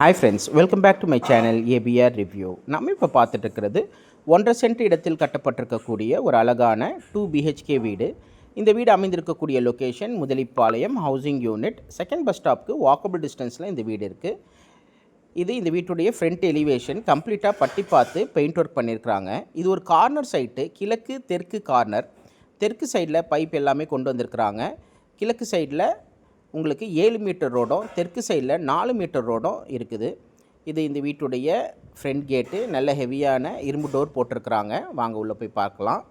Hi friends, welcome back to my channel ABR review. நம்ம இப்போ பார்த்துட்டு இருக்கிறது 1.5 சென்ட் இடத்தில் கட்டப்பட்டிருக்கக்கூடிய ஒரு அழகான 2 பிஹெச்கே வீடு. இந்த வீடு அமைந்திருக்கக்கூடிய location Mudalipalayam housing unit, second bus ஸ்டாப்க்கு வாக்கபிள் டிஸ்டன்ஸில் இந்த வீடு இருக்குது. இந்த வீட்டுடைய ஃப்ரண்ட் எலிவேஷன் கம்ப்ளீட்டாக பட்டி பார்த்து பெயிண்ட் ஒர்க் பண்ணியிருக்கிறாங்க. இது ஒரு கார்னர் சைட்டு, கிழக்கு தெற்கு கார்னர். தெற்கு சைடில் பைப் எல்லாமே கொண்டு வந்திருக்கிறாங்க. கிழக்கு சைடில் உங்களுக்கு 7 மீட்டர் ரோடும், தெற்கு சைடில் 4 மீட்டர் ரோடும் இருக்குது. இந்த வீட்டுடைய ஃப்ரண்ட் கேட்டு நல்ல ஹெவியான இரும்பு டோர் போட்டிருக்கிறாங்க. வாங்க உள்ளே போய் பார்க்கலாம்.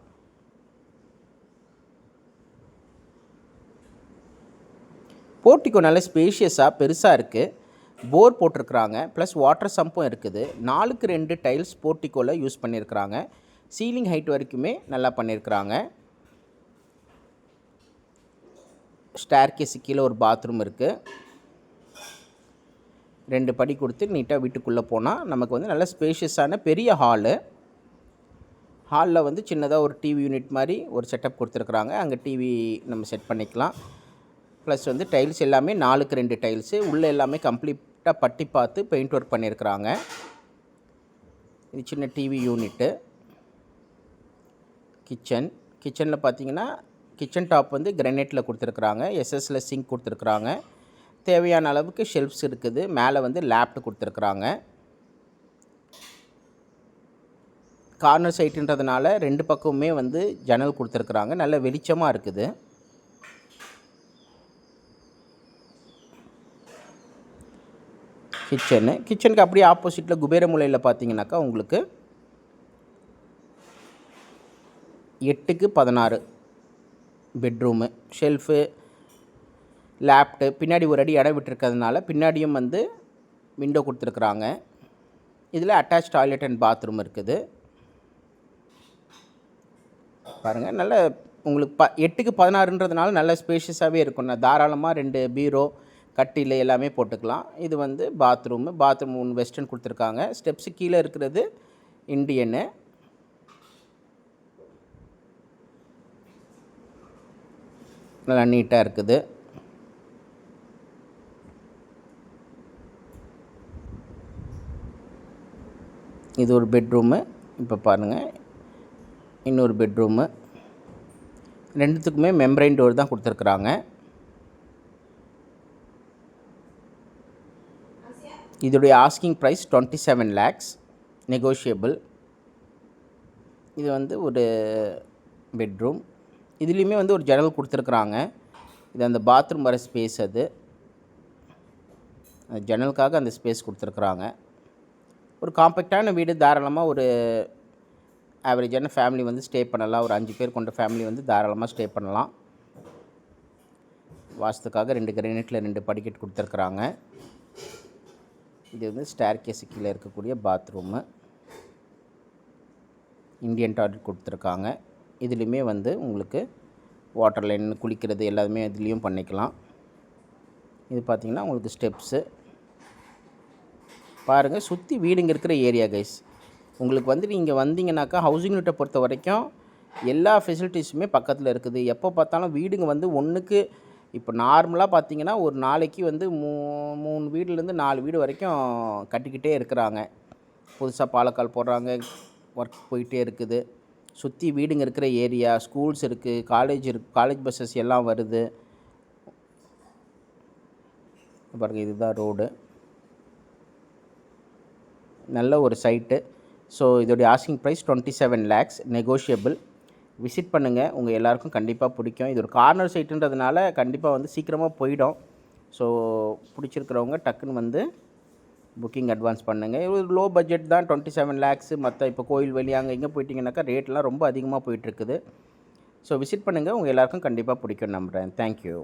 போர்ட்டிக்கோ நல்ல ஸ்பேஷியஸாக பெருசாக இருக்குது. போர் போட்டிருக்கிறாங்க, ப்ளஸ் வாட்டர் சம்பும் இருக்குது. 4க்கு 2 டைல்ஸ் போர்ட்டிக்கோவில் யூஸ் பண்ணியிருக்கிறாங்க. சீலிங் ஹைட் வரைக்குமே நல்லா பண்ணியிருக்கிறாங்க. ஸ்டேர்கேஸு கீழே ஒரு பாத்ரூம் இருக்குது. 2 படி கொடுத்து நீட்டாக வீட்டுக்குள்ளே போனால் நமக்கு நல்ல ஸ்பேஷியஸான பெரிய ஹாலில் சின்னதாக ஒரு டிவி யூனிட் மாதிரி ஒரு செட்டப் கொடுத்துருக்குறாங்க. அங்கே டிவி நம்ம செட் பண்ணிக்கலாம். ப்ளஸ் டைல்ஸ் எல்லாமே 4க்கு 2 டைல்ஸு. உள்ளே எல்லாமே கம்ப்ளீட்டாக பட்டி பார்த்து பெயிண்ட் ஒர்க் பண்ணியிருக்கிறாங்க. இது சின்ன டிவி யூனிட்டு. கிச்சனில் பார்த்தீங்கன்னா கிச்சன் டாப் கிரானைட்டில் கொடுத்துருக்குறாங்க. எஸ்எஸ்சில் சிங்க் கொடுத்துருக்குறாங்க. தேவையான அளவுக்கு ஷெல்ஃப்ஸ் இருக்குது. மேலே லேப்ட் கொடுத்துருக்குறாங்க. கார்னர் சைட்டுன்றதுனால 2 பக்கமுமே ஜன்னல் கொடுத்துருக்குறாங்க. நல்ல வெளிச்சமாக இருக்குது. கிச்சனுக்கு அப்படியே ஆப்போசிட்டில் குபேரமூலையில் பார்த்தீங்கன்னாக்கா உங்களுக்கு 8க்கு 16 பெட்ரூமு, ஷெல்ஃபு, லேப்டு. பின்னாடி ஒரு அடி இடம் விட்டுருக்கிறதுனால பின்னாடியும் விண்டோ கொடுத்துருக்குறாங்க. இதில் அட்டாச் டாய்லெட் அண்ட் பாத்ரூம் இருக்குது. பாருங்கள், நல்ல உங்களுக்கு 8க்கு 16ன்றதுனால நல்ல ஸ்பேஷியஸாகவே இருக்கும். தாராளமாக 2 பீரோ, கட்டில் எல்லாமே போட்டுக்கலாம். இது பாத்ரூம் வெஸ்டர்ன் கொடுத்துருக்காங்க. ஸ்டெப்ஸு கீழே இருக்கிறது இண்டியனு. நல்லா நீட்டாக இருக்குது. இது ஒரு பெட்ரூமு. இப்போ பாருங்கள், இன்னொரு பெட்ரூமு. 2த்துக்குமே மெம்பரைன் டோர் தான் கொடுத்துருக்குறாங்க. இதோடைய ஆஸ்கிங் ப்ரைஸ் 27 lakhs, நெகோஷியபிள். இது ஒரு பெட்ரூம். இதுலேயுமே ஒரு ஜன்னல் கொடுத்துருக்குறாங்க. இது அந்த பாத்ரூம் வர ஸ்பேஸ். அது ஜன்னலுக்காக அந்த ஸ்பேஸ் கொடுத்துருக்குறாங்க. ஒரு காம்பேக்டான வீடு. தாராளமாக ஒரு ஆவரேஜான ஃபேமிலி ஸ்டே பண்ணலாம். ஒரு 5 பேர் கொண்ட ஃபேமிலி தாராளமாக ஸ்டே பண்ணலாம். வாஸ்துக்காக 2 கிரானைட்டில் 2 படிக்கட்டு கொடுத்துருக்குறாங்க. இது ஸ்டேர்கேஸு கீழே இருக்கக்கூடிய பாத்ரூமு. இண்டியன் டாய்லெட் கொடுத்துருக்காங்க. இதுலேயுமே உங்களுக்கு வாட்டர் லைன், குளிக்கிறது எல்லாமே இதுலேயும் பண்ணிக்கலாம். இது பார்த்திங்கன்னா உங்களுக்கு ஸ்டெப்ஸு. பாருங்கள், சுற்றி வீடுங்க இருக்கிற ஏரியா கைஸ். உங்களுக்கு நீங்கள் வந்தீங்கன்னாக்கா ஹவுசிங் யூனிட்டை பொறுத்த வரைக்கும் எல்லா ஃபெசிலிட்டிஸுமே பக்கத்தில் இருக்குது. எப்போ பார்த்தாலும் வீடுங்க ஒன்றுக்கு இப்போ நார்மலாக பார்த்திங்கன்னா ஒரு நாளைக்கு 3 வீடுலேருந்து 4 வீடு வரைக்கும் கட்டிக்கிட்டே இருக்கிறாங்க. புதுசாக பாலக்கால் போடுறாங்க, ஒர்க் போயிட்டே இருக்குது. சுற்றி வீடுங்க இருக்கிற ஏரியா, ஸ்கூல்ஸ் இருக்குது, காலேஜ் பஸ்ஸஸ் எல்லாம் வருது. பாருங்கள், இதுதான் ரோடு. நல்ல ஒரு சைட்டு. ஸோ இதோடைய asking price 27 lakhs, negotiable. Visit பண்ணுங்கள், உங்கள் எல்லாேருக்கும் கண்டிப்பாக பிடிக்கும். இது ஒரு கார்னர் சைட்டுன்றதுனால கண்டிப்பாக சீக்கிரமாக போயிடும். ஸோ பிடிச்சிருக்கிறவங்க டக்குன்னு புக்கிங் அட்வான்ஸ் பண்ணுங்கள். இது லோ பட்ஜெட் தான், 27 lakhs. மற்ற இப்போ கோயில்வெளி அங்கே இங்கே போயிட்டிங்கனாக்கா ரேட்லாம் ரொம்ப அதிகமாக போயிட்டுருக்குது. ஸோ விசிட் பண்ணுங்கள், உங்கள் எல்லாேருக்கும் கண்டிப்பாக பிடிக்கும் நம்புகிறேன். தேங்க்யூ.